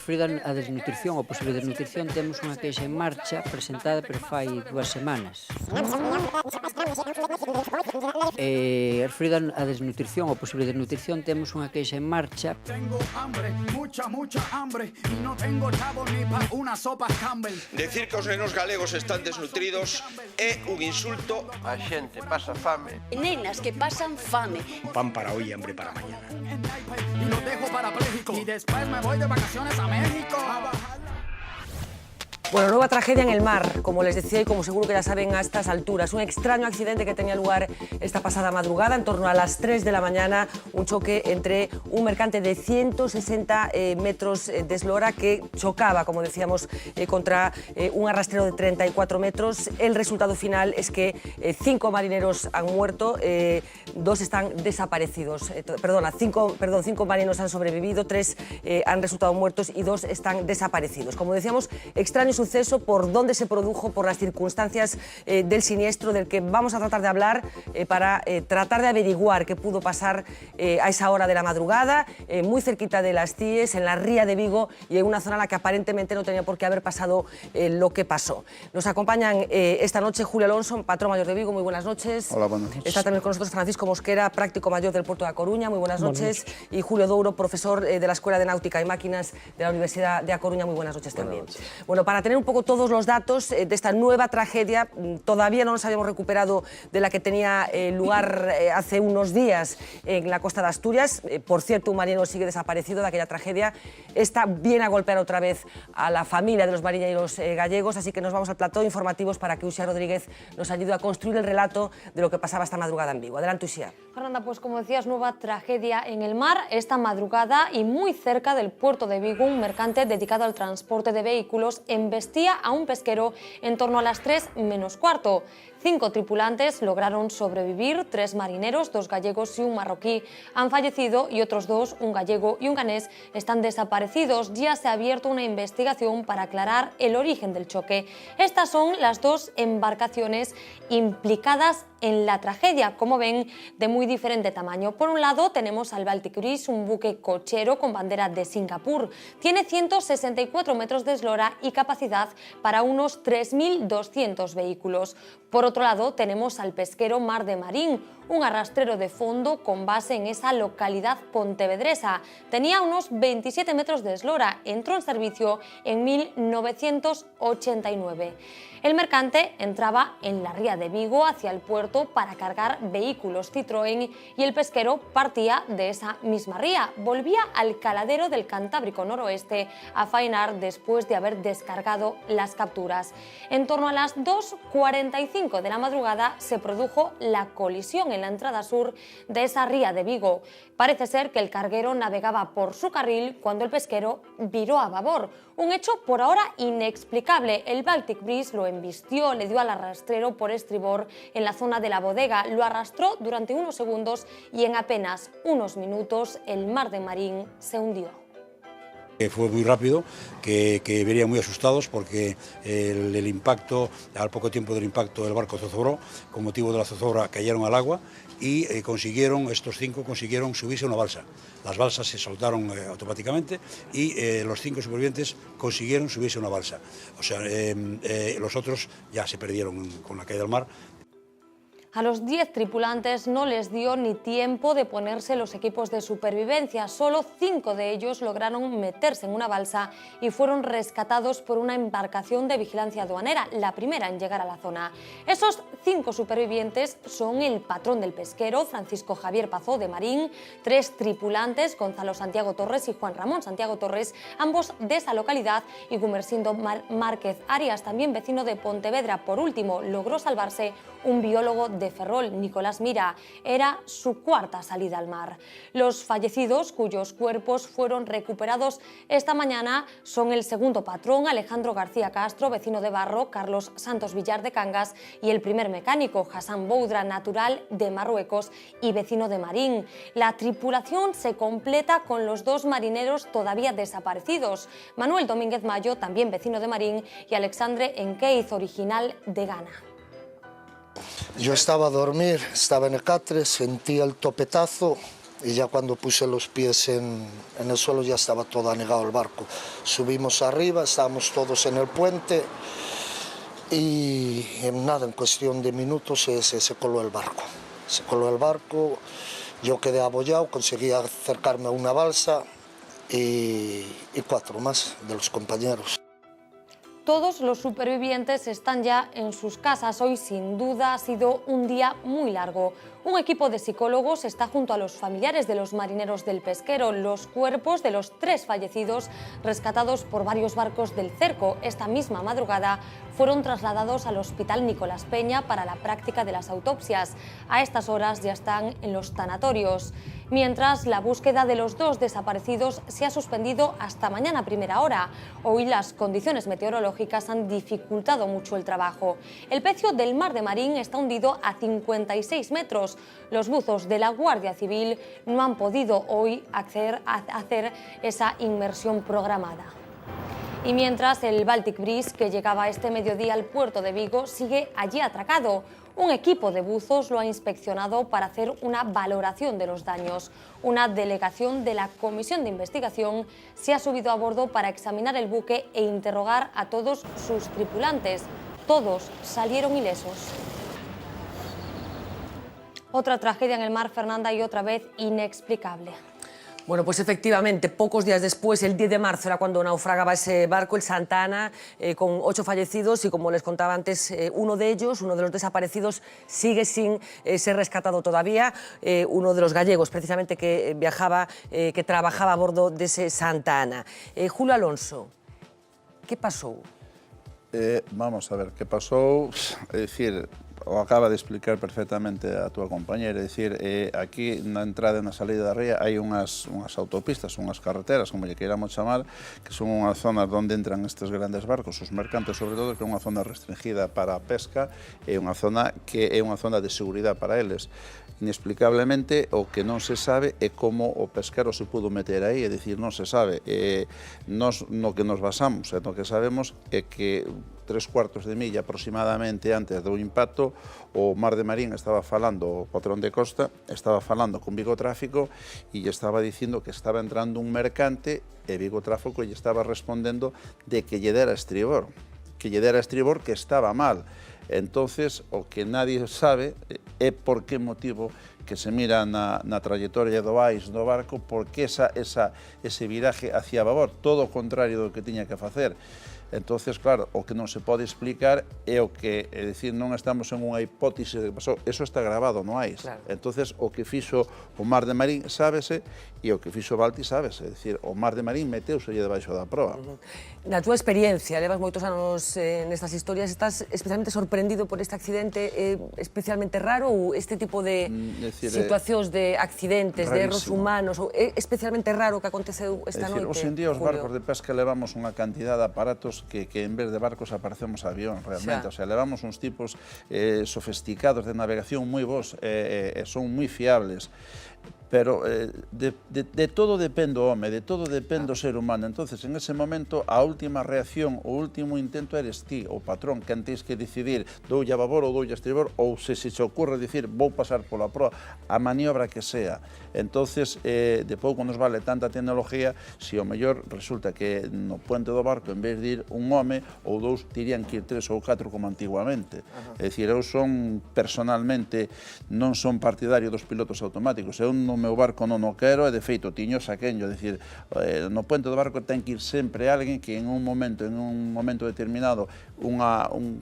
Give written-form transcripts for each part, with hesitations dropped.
Referido a desnutrición ou posible desnutrición, temos unha queixa en marcha presentada pero fai 2 semanas. Referido a desnutrición ou posible desnutrición, temos unha queixa en marcha. Tengo hambre, mucha hambre, y no tengo chavo ni pa una sopa Campbell. Decir que os nenos galegos están desnutridos é un insulto. A xente pasa fame. Nenas que pasan fame. Pan para hoy y hambre para mañana. Y lo dejo parapléjico. Y después me voy de vacaciones a México. Bueno, nueva tragedia en el mar, como les decía y como seguro que ya saben a estas alturas. Un extraño accidente que tenía lugar esta pasada madrugada, en torno a las 3 de la mañana, un choque entre un mercante de 160 metros de eslora que chocaba, como decíamos, contra un arrastrero de 34 metros. El resultado final es que 5 marineros han muerto, 2 están desaparecidos. Cinco marineros han sobrevivido, 3 han resultado muertos y 2 están desaparecidos. Como decíamos, extraño suceso, por dónde se produjo, por las circunstancias del siniestro, del que vamos a tratar de hablar para tratar de averiguar qué pudo pasar a esa hora de la madrugada, muy cerquita de las CIES, en la ría de Vigo y en una zona en la que aparentemente no tenía por qué haber pasado lo que pasó. Nos acompañan esta noche Julio Alonso, patrón mayor de Vigo, muy buenas noches. Hola, buenas noches. Está también con nosotros Francisco Mosquera, práctico mayor del Puerto de A Coruña, muy buenas noches. Y Julio Douro, profesor de la Escuela de Náutica y Máquinas de la Universidad de A Coruña, muy buenas noches también. Bueno, para tener un poco todos los datos de esta nueva tragedia, todavía no nos habíamos recuperado de la que tenía lugar hace unos días en la costa de Asturias. Por cierto, un marinero sigue desaparecido de aquella tragedia. Esta viene a golpear otra vez a la familia de los marineros gallegos, así que nos vamos al plató informativos para que Uxía Rodríguez nos ayude a construir el relato de lo que pasaba esta madrugada en Vigo. Adelante, Uxía. Fernanda, pues como decías, nueva tragedia en el mar esta madrugada y muy cerca del puerto de Vigo. Un mercante dedicado al transporte de vehículos embestía a un pesquero en torno a las 3 menos cuarto. 5 tripulantes lograron sobrevivir, 3 marineros, 2 gallegos y un marroquí han fallecido y otros 2, un gallego y un ganés, están desaparecidos. Ya se ha abierto una investigación para aclarar el origen del choque. Estas son las 2 embarcaciones implicadas en la tragedia, como ven, de muy diferente tamaño. Por un lado tenemos al Baltic Breeze, un buque cochero con bandera de Singapur. Tiene 164 metros de eslora y capacidad para unos 3.200 vehículos. Por otro lado tenemos al pesquero Mar de Marín, un arrastrero de fondo con base en esa localidad pontevedresa. Tenía unos 27 metros de eslora, entró en servicio en 1989. El mercante entraba en la ría de Vigo hacia el puerto para cargar vehículos Citroën y el pesquero partía de esa misma ría. Volvía al caladero del Cantábrico Noroeste a faenar después de haber descargado las capturas. En torno a las 2:45 de la madrugada se produjo la colisión en la entrada sur de esa ría de Vigo. Parece ser que el carguero navegaba por su carril cuando el pesquero viró a babor. Un hecho por ahora inexplicable. El Baltic Breeze lo embistió, le dio al arrastrero por estribor en la zona de la bodega, lo arrastró durante unos segundos y en apenas unos minutos el Mar de Marín se hundió. Fue muy rápido, que venían muy asustados porque el impacto, al poco tiempo del impacto el barco zozobró, con motivo de la zozobra cayeron al agua y estos 5 consiguieron subirse a una balsa. Las balsas se soltaron automáticamente y los 5 supervivientes consiguieron subirse a una balsa. O sea, los otros ya se perdieron con la caída del mar. A los 10 tripulantes no les dio ni tiempo de ponerse los equipos de supervivencia. Solo 5 de ellos lograron meterse en una balsa y fueron rescatados por una embarcación de vigilancia aduanera, la primera en llegar a la zona. Esos 5 supervivientes son el patrón del pesquero, Francisco Javier Pazó de Marín, 3 tripulantes, Gonzalo Santiago Torres y Juan Ramón Santiago Torres, ambos de esa localidad, y Gumersindo Márquez Arias, también vecino de Pontevedra. Por último, logró salvarse un biólogo de Ferrol, Nicolás Mira. Era su 4ª salida al mar. Los fallecidos, cuyos cuerpos fueron recuperados esta mañana, son el segundo patrón, Alejandro García Castro, vecino de Barro, Carlos Santos Villar de Cangas, y el primer mecánico, Hassan Boudra, natural de Marruecos y vecino de Marín. La tripulación se completa con los 2 marineros todavía desaparecidos, Manuel Domínguez Mayo, también vecino de Marín, y Alexandre Enqueiz, original de Ghana. Yo estaba a dormir, estaba en el catre, sentí el topetazo y ya cuando puse los pies en el suelo ya estaba todo anegado el barco. Subimos arriba, estábamos todos en el puente y en nada, en cuestión de minutos se coló el barco. Se coló el barco, yo quedé abollado, conseguí acercarme a una balsa y 4 más de los compañeros. Todos los supervivientes están ya en sus casas. Hoy, sin duda, ha sido un día muy largo. Un equipo de psicólogos está junto a los familiares de los marineros del pesquero. Los cuerpos de los 3 fallecidos, rescatados por varios barcos del cerco esta misma madrugada, fueron trasladados al Hospital Nicolás Peña para la práctica de las autopsias. A estas horas ya están en los tanatorios. Mientras, la búsqueda de los 2 desaparecidos se ha suspendido hasta mañana a primera hora. Hoy las condiciones meteorológicas han dificultado mucho el trabajo. El pecio del mar de Marín está hundido a 56 metros. Los buzos de la Guardia Civil no han podido hoy acceder a hacer esa inmersión programada. Y mientras, el Baltic Breeze, que llegaba este mediodía al puerto de Vigo, sigue allí atracado. Un equipo de buzos lo ha inspeccionado para hacer una valoración de los daños. Una delegación de la Comisión de Investigación se ha subido a bordo para examinar el buque e interrogar a todos sus tripulantes. Todos salieron ilesos. Otra tragedia en el mar, Fernanda, y otra vez inexplicable. Bueno, pues efectivamente, pocos días después, el 10 de marzo, era cuando naufragaba ese barco, el Santa Ana, con 8 fallecidos y, como les contaba antes, uno de ellos, uno de los desaparecidos, sigue sin ser rescatado todavía, uno de los gallegos, precisamente, que viajaba, que trabajaba a bordo de ese Santa Ana. Julio Alonso, ¿qué pasó? Vamos a ver, ¿qué pasó? É dicir, o acaba de explicar perfectamente a túa compañera, é dicir, aquí na entrada e na salida da ría hai unhas autopistas, unhas carreteras, como lle queiramos chamar, que son unhas zonas onde entran estes grandes barcos, os mercantes sobre todo, que é unha zona restringida para a pesca, é unha zona que é unha zona de seguridade para eles. Inexplicablemente, o que non se sabe é como o pesquero se pudo meter aí, é dicir, non se sabe. Nos no que nos basamos, no que sabemos é que 3/4 de milla aproximadamente antes do impacto, o Mar de Marín estaba falando, o patrón de costa, estaba falando con Vigo Tráfico e lle estaba dicindo que estaba entrando un mercante e Vigo Tráfico lle estaba respondendo de que lle dera estribor, que estaba mal. Entonces, o que nadie sabe é por que motivo que se mira na trayectoria do ais do barco, por que ese viraje hacia babor, todo o contrario do que tiña que facer. Entonces, claro, o que non se pode explicar é o que, é dicir, non estamos en unha hipótese de que pasou, eso está grabado no ais. Claro. Entonces, o que fixo o Mar de Marín sábese e o que fixo o Balti sábese, é dicir, o Mar de Marín meteuse debaixo da proa. Na túa experiencia, levas moitos anos nestas historias, estás especialmente sorprendido por este accidente especialmente raro ou este tipo de situacións de accidentes, de erros humanos, ou é especialmente raro que aconteceu esta noite? Hoxe en día os barcos de pesca levamos unha cantidad de aparatos que en vez de barcos aparecemos avión, realmente. O sea, levamos uns tipos sofisticados de navegación moi bons e son moi fiables. Pero de todo depende o home, de todo depende o ser humano. Entonces, en ese momento, a última reacción, o último intento eres ti, o patrón, que antes que decidir doulle a babor ou doulle a estribor, ou se se ocurre dicir vou pasar pola proa, a maniobra que sea. Entonces, de pouco nos vale tanta tecnología se o mellor resulta que no puente do barco, en vez de ir un home ou 2, tirían que ir 3 ou 4 como antiguamente. É dicir, eu son, personalmente, non son partidario dos pilotos automáticos. Eu no meu barco non o quero e, de feito, tiño saquenllo. É dicir, no puente do barco ten que ir sempre alguén que en un momento determinado,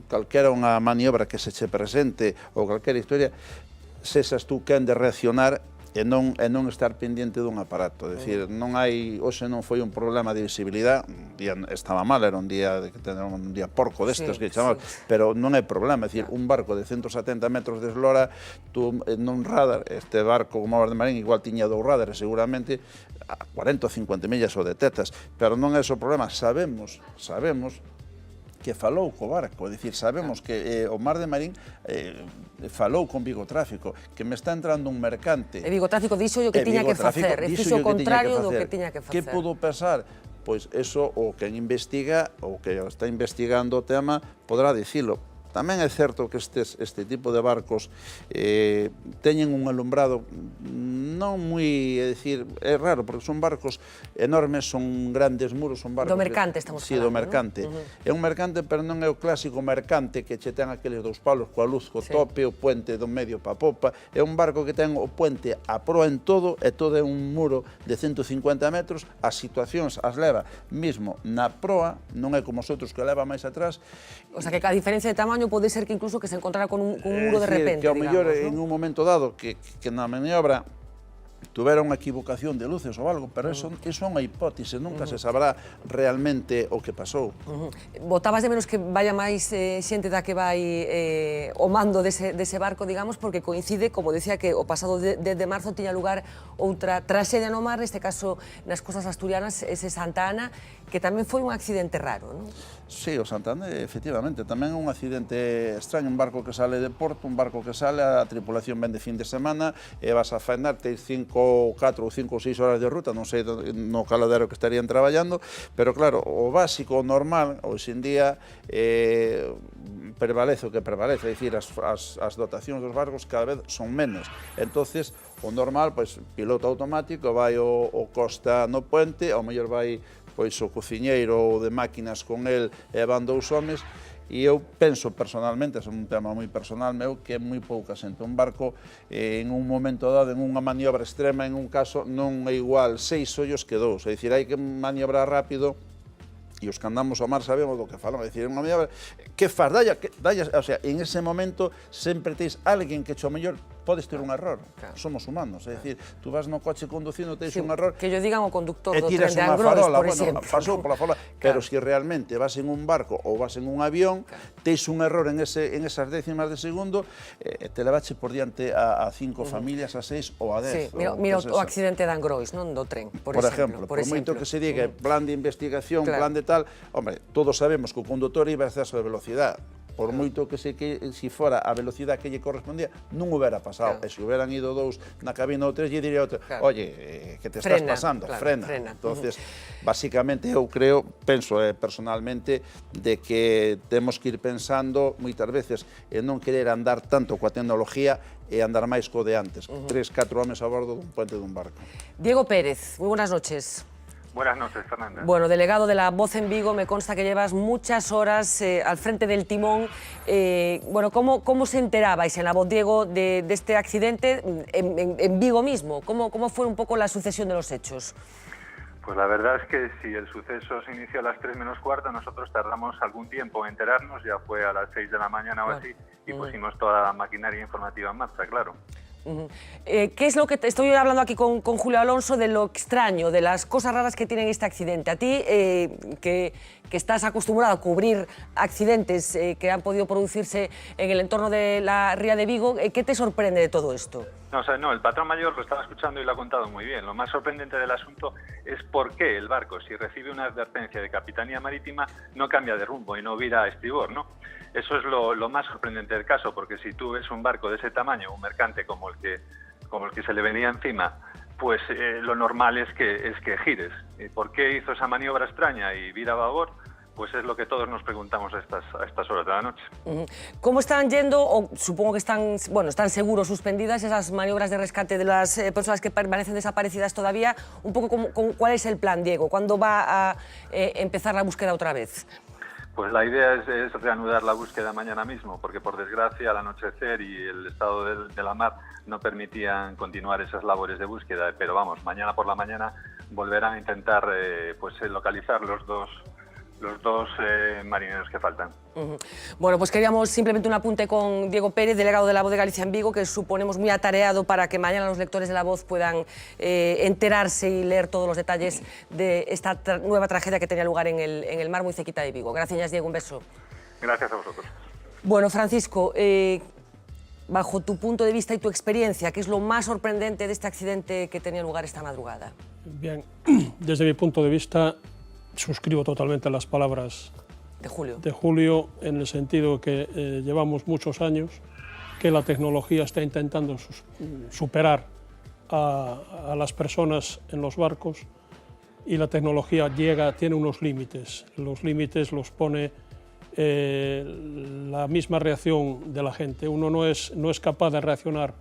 calquera unha maniobra que se che presente ou calquera historia, sesas tú quen de reaccionar e non estar pendiente dun aparato. É dicir, non hai, hoxe non foi un problema de visibilidade, un día estaba mal, era un día porco destes que chamamos, pero non hai problema. É dicir, un barco de 170 metros de eslora, tú nun radar, este barco como o Mar de Marín igual tiña 2 radares seguramente, a 40 ou 50 millas o detetas, pero non é ese o problema. Sabemos que falou co barco, é dicir, sabemos que o Mar de Marín falou con Vigo Tráfico, que me está entrando un mercante. E Vigo Tráfico dixo o que tiña que facer, fixo o contrario do que tiña que facer. Que pudo pasar? Pois eso, o que investiga, ou que está investigando o tema, podrá dicilo. Tamén é certo que este tipo de barcos teñen un alumbrado non moi, é dicir, é raro, porque son barcos enormes, son grandes muros, son barcos... Do mercante estamos falando, do mercante. É un mercante, pero non é o clásico mercante que che ten aqueles dous palos coa luz, co tope, o puente do medio pa popa. É un barco que ten o puente a proa en todo, e todo é un muro de 150 metros, as situacións as leva mismo na proa, non é como os outros que leva máis atrás. O sea, que a diferencia de tamaño pode ser que incluso que se encontrara con un muro de repente, que ao mellor digamos, en un momento dado que na maniobra tuvera unha equivocación de luces ou algo, pero eso é unha hipótese, nunca se sabrá realmente o que pasou. Botabas de menos que vaya máis xente da que vai o mando dese barco, digamos, porque coincide, como decía, que o pasado de marzo tiña lugar outra traxedia no mar, neste caso nas costas asturianas, ese Santa Ana, que tamén foi un accidente raro, non? Sí, o Santa Ana, efectivamente, tamén é un accidente extraño, un barco que sale de Porto, un barco que sale, a tripulación ven de fin de semana, e vas a faenar, teis 4 ou 5 ou 6 horas de ruta, non sei no caladero que estarían traballando, pero claro, o básico, o normal, hoxe en día, prevalece o que prevalece, é dicir, as dotacións dos barcos cada vez son menos. Entonces, o normal, pois, piloto automático, vai o costa no puente, ao mellor vai pois o cociñeiro de máquinas con el e van 2 homes, e eu penso personalmente, é un tema moi personal meu, que é moi pouca xente. Un barco en un momento dado, en unha maniobra extrema, en un caso, non é igual 6 ollos que 2, é dicir, hai que maniobrar rápido, e os que andamos ao mar sabemos do que falamos, é dicir, unha maniobra, que faz? O sea, en ese momento sempre teis alguén que, ao mellor, podes ter un error, somos humanos, é dicir, tú vas no coche conducindo, tens un error... Que yo digan o conductor do tren de Angrois, por exemplo. Pasou pola farola, pero se realmente vas en un barco ou vas en un avión, tens un error en esas décimas de segundo, te levache por diante a 5 familias, a 6 ou a 10. Sí, mira o accidente de Angrois, non, do tren, por exemplo. Por moito que se diga, plan de investigación, plan de tal, hombre, todos sabemos que o condutor iba a exceso de velocidade. Por moito que se fora a velocidade que lle correspondía, non houbera pasado. E se houberan ido 2 na cabina ou 3, lle diría outro, oye, que te estás pasando, frena. Entonces, basicamente, eu penso personalmente, de que temos que ir pensando moitas veces en non querer andar tanto coa tecnología e andar máis co de antes. 3, 4 homes a bordo dun puente dun barco. Diego Pérez, moi buenas noches. Buenas noches, Fernanda. Bueno, delegado de La Voz en Vigo, me consta que llevas muchas horas al frente del timón. Bueno, ¿cómo se enterabais en La Voz, Diego, de este accidente en Vigo mismo? ¿Cómo fue un poco la sucesión de los hechos? Pues la verdad es que si el suceso se inició a las 3 menos cuarto, nosotros tardamos algún tiempo en enterarnos, ya fue a las 6 de la mañana o así, y pusimos toda la maquinaria informativa en marcha, claro. ¿Qué es lo que estoy hablando aquí con Julio Alonso, de lo extraño, de las cosas raras que tiene este accidente? A ti, que estás acostumbrado a cubrir accidentes que han podido producirse en el entorno de la Ría de Vigo, ¿qué te sorprende de todo esto? No, o sea, no, el patrón mayor lo estaba escuchando y lo ha contado muy bien. Lo más sorprendente del asunto es por qué el barco, si recibe una advertencia de Capitanía Marítima, no cambia de rumbo y no vira a estribor, ¿no? Eso es lo más sorprendente del caso, porque si tú ves un barco de ese tamaño, un mercante como el que se le venía encima, pues lo normal es que gires. ¿Por qué hizo esa maniobra extraña y vira a babor? Pues es lo que todos nos preguntamos a estas horas de la noche. ¿Cómo están yendo, o supongo que están seguros suspendidas esas maniobras de rescate de las personas que permanecen desaparecidas todavía? Un poco ¿cuál es el plan, Diego? ¿Cuándo va a empezar la búsqueda otra vez? Pues la idea es reanudar la búsqueda mañana mismo, porque por desgracia al anochecer y el estado de la mar no permitían continuar esas labores de búsqueda, pero vamos, mañana por la mañana volverán a intentar localizar los dos marineros que faltan. Bueno, pues queríamos simplemente un apunte con Diego Pérez, delegado de La Voz de Galicia en Vigo, que suponemos muy atareado para que mañana los lectores de La Voz puedan enterarse y leer todos los detalles de esta nueva tragedia que tenía lugar en el mar muy cerquita de Vigo. Gracias, Diego, un beso. Gracias a vosotros. Bueno, Francisco, bajo tu punto de vista y tu experiencia, ¿qué es lo más sorprendente de este accidente que tenía lugar esta madrugada? Bien, desde mi punto de vista, suscribo totalmente las palabras de Julio en el sentido que llevamos muchos años que la tecnología está intentando superar a las personas en los barcos, y la tecnología tiene unos límites. Los límites los pone la misma reacción de la gente. Uno no es capaz de reaccionar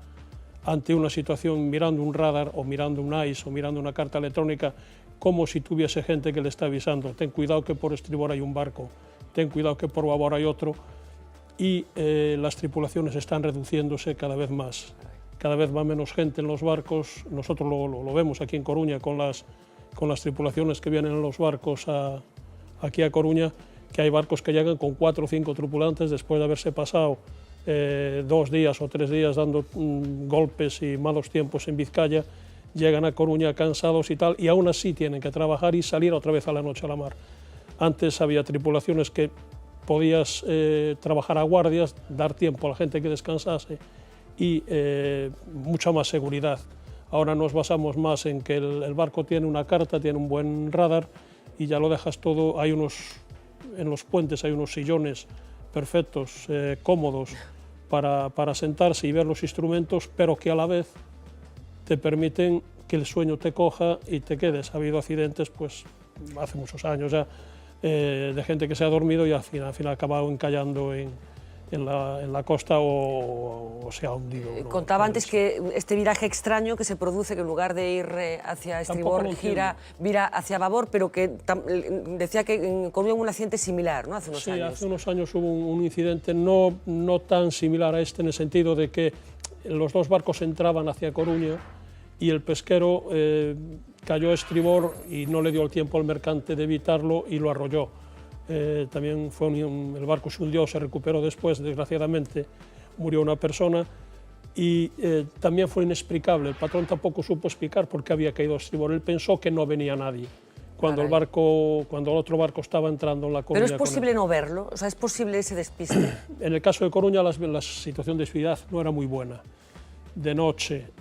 ante una situación mirando un radar o mirando un ICE o mirando una carta electrónica como si tuviese gente que le está avisando, ten cuidado que por estribor hay un barco, ten cuidado que por babor hay otro, y las tripulaciones están reduciéndose cada vez más. Cada vez va menos gente en los barcos, nosotros lo vemos aquí en Coruña con las tripulaciones que vienen en los barcos aquí a Coruña, que hay barcos que llegan con 4 o 5 tripulantes después de haberse pasado 2 días o 3 días dando golpes y malos tiempos en Vizcaya, llegan a Coruña cansados y tal, y aún así tienen que trabajar y salir otra vez a la noche a la mar. Antes había tripulaciones que podías trabajar a guardias, dar tiempo a la gente que descansase y mucha más seguridad. Ahora nos basamos más en que el barco tiene una carta, tiene un buen radar y ya lo dejas todo. En los puentes hay unos sillones perfectos, cómodos para sentarse y ver los instrumentos, pero que a la vez te permiten que el sueño te coja y te quedes. Ha habido accidentes pues hace muchos años ya de gente que se ha dormido y al final ha acabado encallando en la costa o se ha hundido. Contaba antes que este viraje extraño que se produce, que en lugar de ir hacia estribor vira hacia babor, pero que decía que ocurrió un accidente similar, ¿no? Hace unos años. Sí, hace unos años hubo un incidente no tan similar a este, en el sentido de que los dos barcos entraban hacia Coruña y el pesquero cayó a estribor y no le dio el tiempo al mercante de evitarlo y lo arrolló. También el barco se hundió, se recuperó después, desgraciadamente murió una persona y también fue inexplicable. El patrón tampoco supo explicar por qué había caído a estribor. Él pensó que no venía nadie cuando el otro barco estaba entrando en la Coruña. ¿Pero es posible no verlo? O sea, ¿es posible ese despiste? En el caso de Coruña la situación de visibilidad no era muy buena. De noche,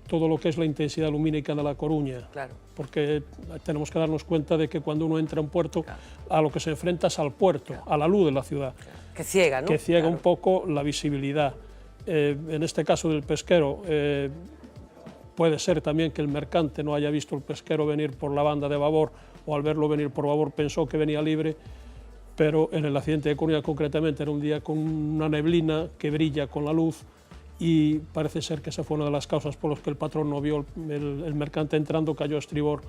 todo lo que es la intensidad lumínica de La Coruña, claro, porque tenemos que darnos cuenta de que cuando uno entra a un puerto, claro, a lo que se enfrenta es al puerto, claro, a la luz de la ciudad. Claro. Que ciega, ¿no? Que ciega, claro, un poco la visibilidad. En este caso del pesquero, puede ser también que el mercante no haya visto el pesquero venir por la banda de babor, o al verlo venir por babor pensó que venía libre, pero en el accidente de Coruña concretamente era un día con una neblina que brilla con la luz, y parece ser que esa fue una de las causas por las que el patrón no vio el mercante entrando, cayó a estribor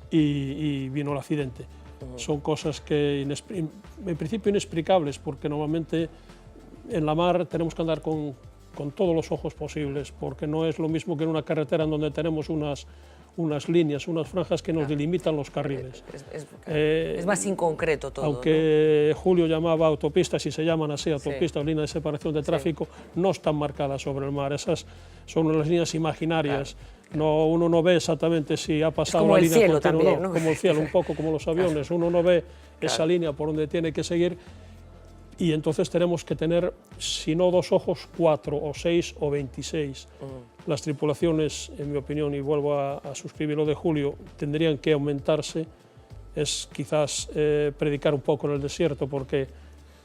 y vino el accidente. Son cosas que en principio inexplicables, porque normalmente en la mar tenemos que andar con todos los ojos posibles, porque no es lo mismo que en una carretera en donde tenemos unas líneas, unas franjas que nos delimitan los carriles. Es más inconcreto todo. Aunque ¿no? Julio llamaba autopistas, y se llaman así, autopistas, sí, líneas de separación de tráfico, sí, no están marcadas sobre el mar. Esas son unas líneas imaginarias. Claro. Uno no ve exactamente si ha pasado la línea continua o no, como el cielo, un poco como los aviones. Uno no ve esa línea por donde tiene que seguir. Y entonces tenemos que tener, si no 2 ojos, 4 o 6 o 26. Las tripulaciones, en mi opinión, y vuelvo a suscribir lo de Julio, tendrían que aumentarse. Es quizás predicar un poco en el desierto, porque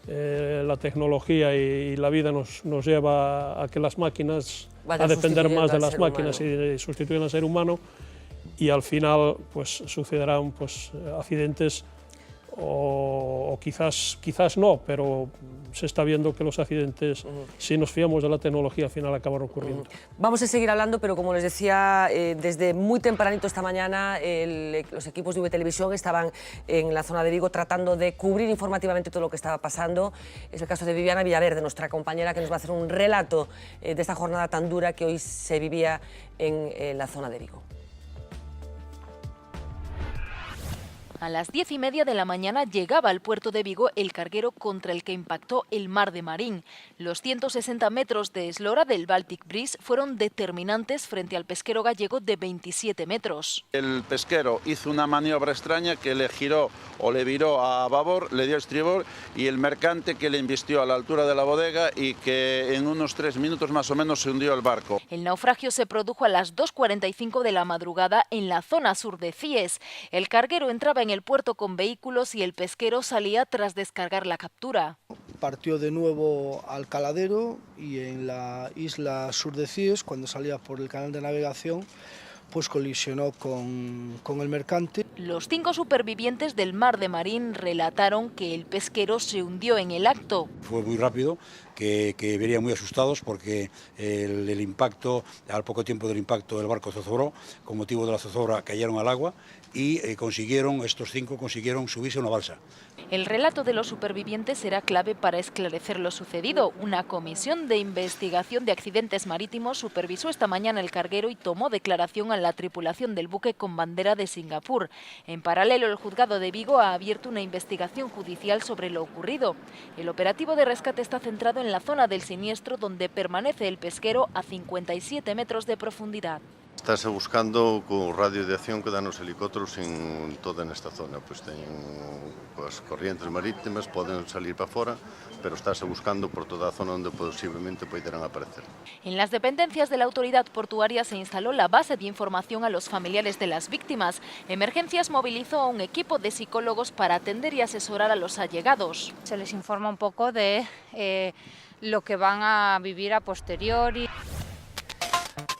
la tecnología y la vida nos lleva a que las máquinas, a depender más de las máquinas y sustituyen al ser humano, y al final pues sucederán pues accidentes o quizás no, pero se está viendo que los accidentes, si nos fiamos de la tecnología, al final acaban ocurriendo. Vamos a seguir hablando, pero como les decía, desde muy tempranito esta mañana los equipos de VTelevisión estaban en la zona de Vigo tratando de cubrir informativamente todo lo que estaba pasando. Es el caso de Viviana Villaverde, nuestra compañera, que nos va a hacer un relato de esta jornada tan dura que hoy se vivía en la zona de Vigo. A las 10:30 de la mañana llegaba al puerto de Vigo el carguero contra el que impactó el mar de Marín. Los 160 metros de eslora del Baltic Breeze fueron determinantes frente al pesquero gallego de 27 metros. El pesquero hizo una maniobra extraña que le giró o le viró a babor, le dio estribor, y el mercante que le embistió a la altura de la bodega y que en unos 3 minutos más o menos se hundió el barco. El naufragio se produjo a las 2:45 de la madrugada en la zona sur de Cies. El carguero entraba en el puerto con vehículos y el pesquero salía tras descargar la captura. Partió de nuevo al caladero y en la isla sur de Cies, cuando salía por el canal de navegación, pues colisionó con el mercante. Los 5 supervivientes del Mar de Marín relataron que el pesquero se hundió en el acto. Fue muy rápido, que venían muy asustados porque el impacto, al poco tiempo del impacto, el barco zozobró, con motivo de la zozobra cayeron al agua y estos 5 consiguieron subirse a una balsa. El relato de los supervivientes será clave para esclarecer lo sucedido. Una comisión de investigación de accidentes marítimos supervisó esta mañana el carguero y tomó declaración a la tripulación del buque con bandera de Singapur. En paralelo, el juzgado de Vigo ha abierto una investigación judicial sobre lo ocurrido. El operativo de rescate está centrado en la zona del siniestro, donde permanece el pesquero a 57 metros de profundidad. Estáse buscando co radio de acción que dan os helicópteros en toda esta zona. Pois teñen as corrientes marítimas, poden salir para fora, pero estáse buscando por toda a zona onde posiblemente poderán aparecer. En las dependencias de la autoridad portuaria se instaló la base de información a los familiares de las víctimas. Emergencias movilizó a un equipo de psicólogos para atender y asesorar a los allegados. Se les informa un poco de lo que van a vivir a posteriori.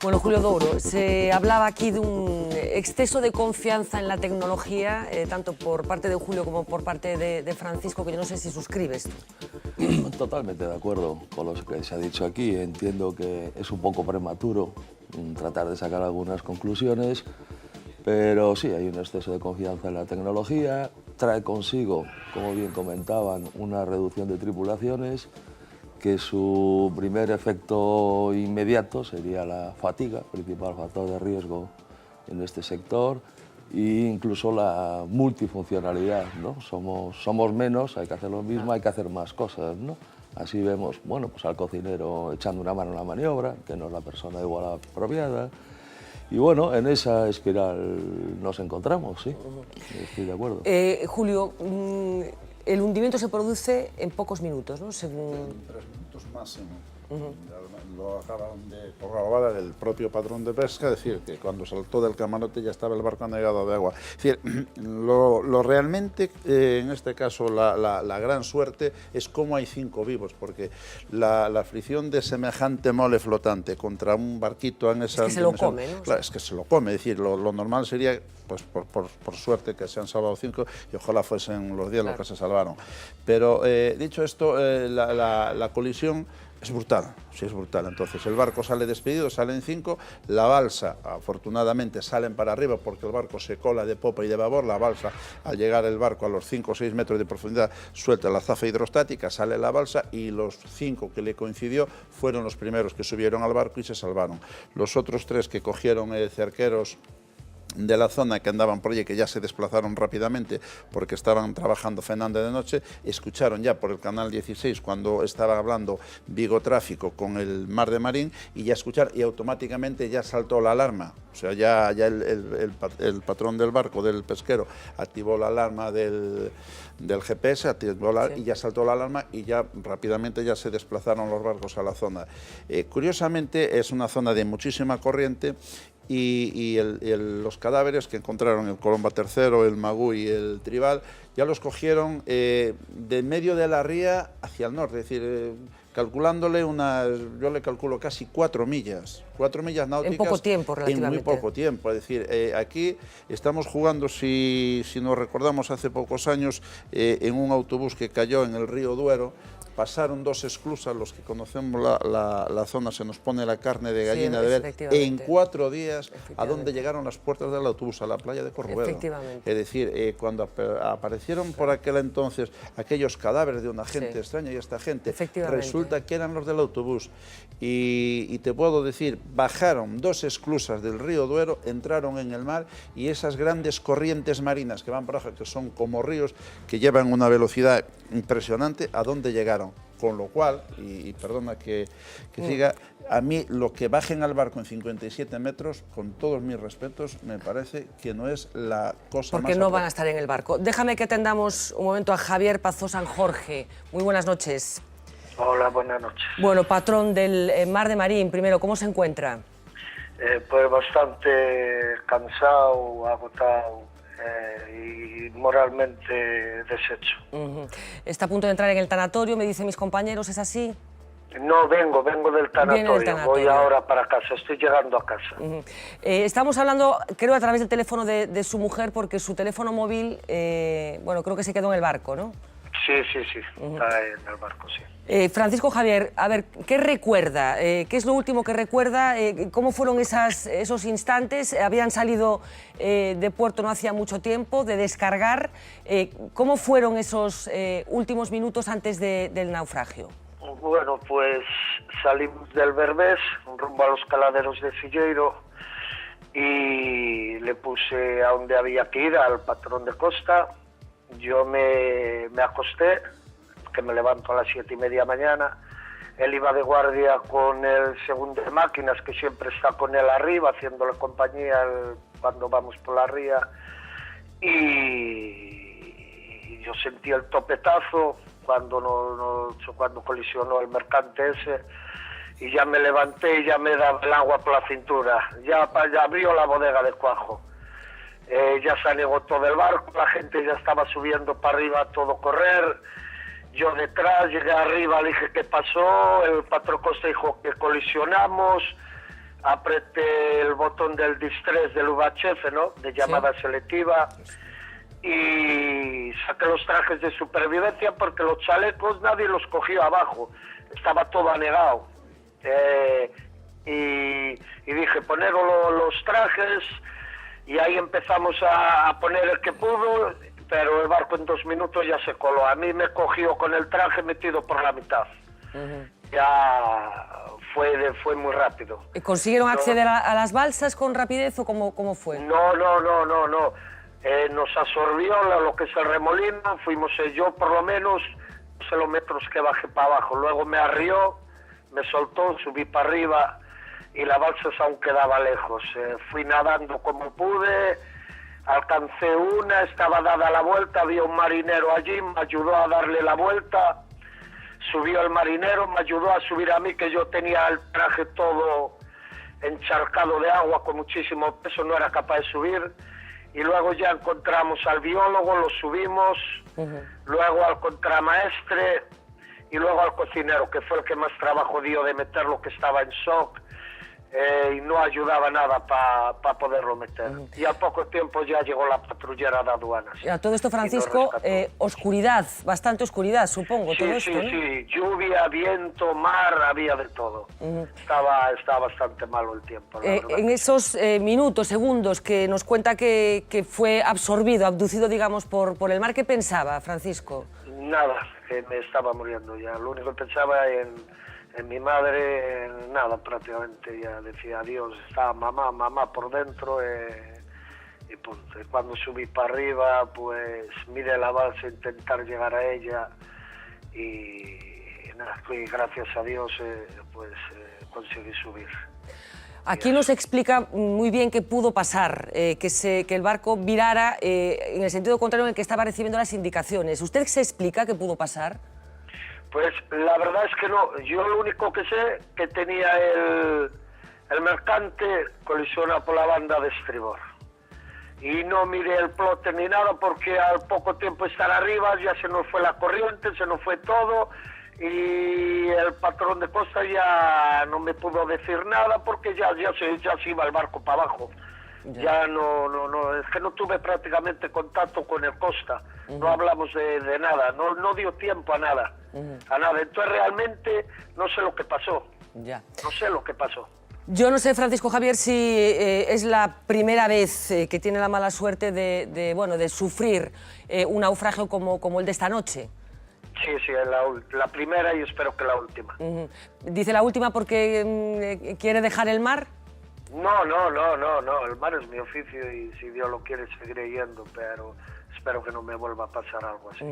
Bueno, Julio Douro, se hablaba aquí de un exceso de confianza en la tecnología, tanto por parte de Julio como por parte de Francisco, que yo no sé si suscribes tú. Totalmente de acuerdo con lo que se ha dicho aquí. Entiendo que es un poco prematuro tratar de sacar algunas conclusiones, pero sí, hay un exceso de confianza en la tecnología. Trae consigo, como bien comentaban, una reducción de tripulaciones, que su primer efecto inmediato sería la fatiga, principal factor de riesgo en este sector, e incluso la multifuncionalidad, ¿no? Somos menos, hay que hacer lo mismo, hay que hacer más cosas, ¿no? Así vemos, bueno, pues al cocinero echando una mano en la maniobra, que no es la persona igual apropiada. Y bueno, en esa espiral nos encontramos, sí, estoy de acuerdo. Julio, el hundimiento se produce en pocos minutos, ¿no? Según... 3 minutos máximo. Lo acaban de corroborar el propio patrón de pesca, es decir, que cuando saltó del camarote ya estaba el barco anegado de agua. Es decir, lo realmente, en este caso, la gran suerte es cómo hay 5 vivos, porque la fricción de semejante mole flotante contra un barquito en esa... Es que se lo come, ¿no? Claro, es que se lo come, es decir, lo normal sería, pues por suerte, que se han salvado 5 y ojalá fuesen los 10 los que se salvaron. Pero, dicho esto, la colisión es brutal, sí es brutal. Entonces el barco sale despedido, salen 5, la balsa afortunadamente salen para arriba porque el barco se cola de popa y de babor, la balsa al llegar el barco a los 5 o 6 metros de profundidad suelta la zafa hidrostática, sale la balsa y los 5 que le coincidió fueron los primeros que subieron al barco y se salvaron. Los otros 3 que cogieron cerqueros de la zona que andaban por allí, que ya se desplazaron rápidamente porque estaban trabajando cenando de noche, escucharon ya por el canal 16 cuando estaba hablando Vigo Tráfico con el Mar de Marín y ya escucharon y automáticamente ya saltó la alarma. O sea, ya el patrón del barco, del pesquero, activó la alarma del GPS, y ya saltó la alarma y ya rápidamente ya se desplazaron los barcos a la zona. Curiosamente es una zona de muchísima corriente y los cadáveres que encontraron, el Colomba III, el Magú y el Tribal, ya los cogieron de medio de la ría hacia el norte, es decir, calculándole yo le calculo casi 4 millas náuticas. En poco tiempo, relativamente. En muy poco tiempo, es decir, aquí estamos jugando, si nos recordamos hace pocos años, en un autobús que cayó en el río Duero. Pasaron 2 esclusas, los que conocemos la zona, se nos pone la carne de gallina de ver, en 4 días, a donde llegaron las puertas del autobús, a la playa de Corruedo. Es decir, cuando aparecieron por aquel entonces aquellos cadáveres de una gente extraña y esta gente, resulta que eran los del autobús. Y te puedo decir, bajaron 2 esclusas del río Duero, entraron en el mar y esas grandes corrientes marinas que van por abajo, que son como ríos, que llevan una velocidad impresionante, ¿a dónde llegaron? Con lo cual, y perdona que siga, a mí lo que bajen al barco en 57 metros, con todos mis respetos, me parece que no es la cosa más... Porque no van a estar en el barco. Déjame que atendamos un momento a Javier Pazó San Jorge. Muy buenas noches. Hola, buenas noches. Bueno, patrón del Mar de Marín, primero, ¿cómo se encuentra? Pues bastante cansado, agotado y moralmente deshecho. Está a punto de entrar en el tanatorio, me dicen mis compañeros, ¿es así? No, vengo del tanatorio. Voy ahora para casa, estoy llegando a casa. Estamos hablando, creo, a través del teléfono de su mujer, porque su teléfono móvil, bueno, creo que se quedó en el barco, ¿no? Sí, está en el barco, sí. Francisco Javier, a ver, ¿qué recuerda? ¿Qué es lo último que recuerda? ¿Cómo fueron esos instantes? Habían salido de puerto no hacía mucho tiempo, de descargar. ¿Cómo fueron esos últimos minutos antes del naufragio? Bueno, pues salimos del Berbés, rumbo a los caladeros de Silleiro, y le puse a donde había que ir, al patrón de costa. Yo me acosté, que me levanto a las 7:30 de la mañana. Él iba de guardia con el segundo de máquinas, que siempre está con él arriba, haciéndole compañía cuando vamos por la ría. Y yo sentí el topetazo cuando colisionó el mercante ese, y ya me levanté y ya me daba el agua por la cintura. Ya abrió la bodega de cuajo. Ya se anegó todo el barco, la gente ya estaba subiendo para arriba a todo correr. Yo detrás, llegué arriba, le dije qué pasó, el patrón Costa dijo que colisionamos, apreté el botón del distress del VHF, ¿no?, de llamada selectiva, y saqué los trajes de supervivencia porque los chalecos nadie los cogió abajo, estaba todo anegado. Y dije, poneros los trajes, y ahí empezamos a poner el que pudo, pero el barco en 2 minutos ya se coló. A mí me cogió con el traje metido por la mitad. Ya fue muy rápido. ¿Consiguieron acceder a las balsas con rapidez o cómo fue? No. Nos absorbió lo que es el remolino, fuimos yo por lo menos 2 kilómetros que bajé para abajo. Luego me arrió, me soltó, subí para arriba, y la balsa aún quedaba lejos. Fui nadando como pude, alcancé una, estaba dada la vuelta, había un marinero allí, me ayudó a darle la vuelta, subió el marinero, me ayudó a subir a mí, que yo tenía el traje todo encharcado de agua, con muchísimo peso, no era capaz de subir, y luego ya encontramos al biólogo, lo subimos, luego al contramaestre, y luego al cocinero, que fue el que más trabajo dio de meterlo, que estaba en shock, y no ayudaba nada para poderlo meter. Y al poco tiempo ya llegó la patrullera de aduanas. Y a todo esto, Francisco, oscuridad, bastante oscuridad, supongo, todo esto, ¿no? Sí, lluvia, viento, mar, había de todo. Estaba bastante malo el tiempo, la verdad. En esos minutos, segundos que nos cuenta que fue absorbido, abducido, digamos, por el mar, ¿qué pensaba, Francisco? Nada, que me estaba muriendo ya. Lo único que pensaba en mi madre, nada, prácticamente. Ya decía adiós, estaba mamá por dentro, y punto. Y cuando subí para arriba, pues miré la balsa, intentar llegar a ella, y nada, fui, gracias a Dios, conseguí subir. Aquí nos explica muy bien qué pudo pasar, que el barco virara en el sentido contrario en el que estaba recibiendo las indicaciones. ¿Usted se explica qué pudo pasar? Pues la verdad es que no. Yo lo único que sé que tenía el mercante colisiona por la banda de estribor. Y no miré el plotter ni nada, porque al poco tiempo estar arriba ya se nos fue la corriente, se nos fue todo, y el patrón de costa ya no me pudo decir nada porque ya se iba el barco para abajo. Ya no, es que no tuve prácticamente contacto con el costa, no hablamos de nada, no dio tiempo a nada, entonces realmente no sé lo que pasó, no sé lo que pasó. Yo no sé, Francisco Javier, si es la primera vez que tiene la mala suerte de sufrir un naufragio como el de esta noche. Sí, la primera, y espero que la última. ¿Dice la última porque quiere dejar el mar? No, el mar es mi oficio y si Dios lo quiere seguiré yendo, pero espero que no me vuelva a pasar algo así.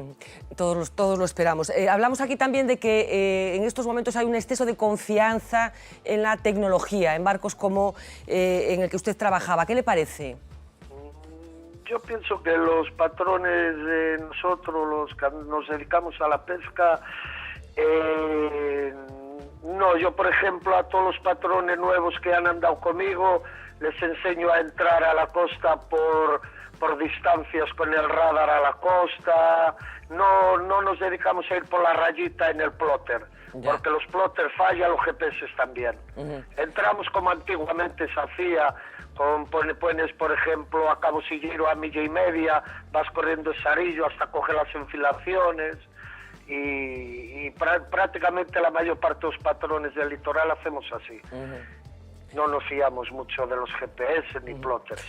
Todos lo esperamos. Hablamos aquí también de que en estos momentos hay un exceso de confianza en la tecnología, en barcos como en el que usted trabajaba. ¿Qué le parece? Yo pienso que los patrones de nosotros, los que nos dedicamos a la pesca, no, yo por ejemplo a todos los patrones nuevos que han andado conmigo les enseño a entrar a la costa por distancias con el radar a la costa, no nos dedicamos a ir por la rayita en el plotter, porque los plotters fallan, los GPS también. Entramos como antiguamente se hacía, pones, por ejemplo, a Cabo Sillero a 1,5 millas, vas corriendo el Sarillo hasta coger las enfilaciones, y prácticamente la mayor parte de los patrones del litoral hacemos así. No nos fiamos mucho de los GPS ni plotters.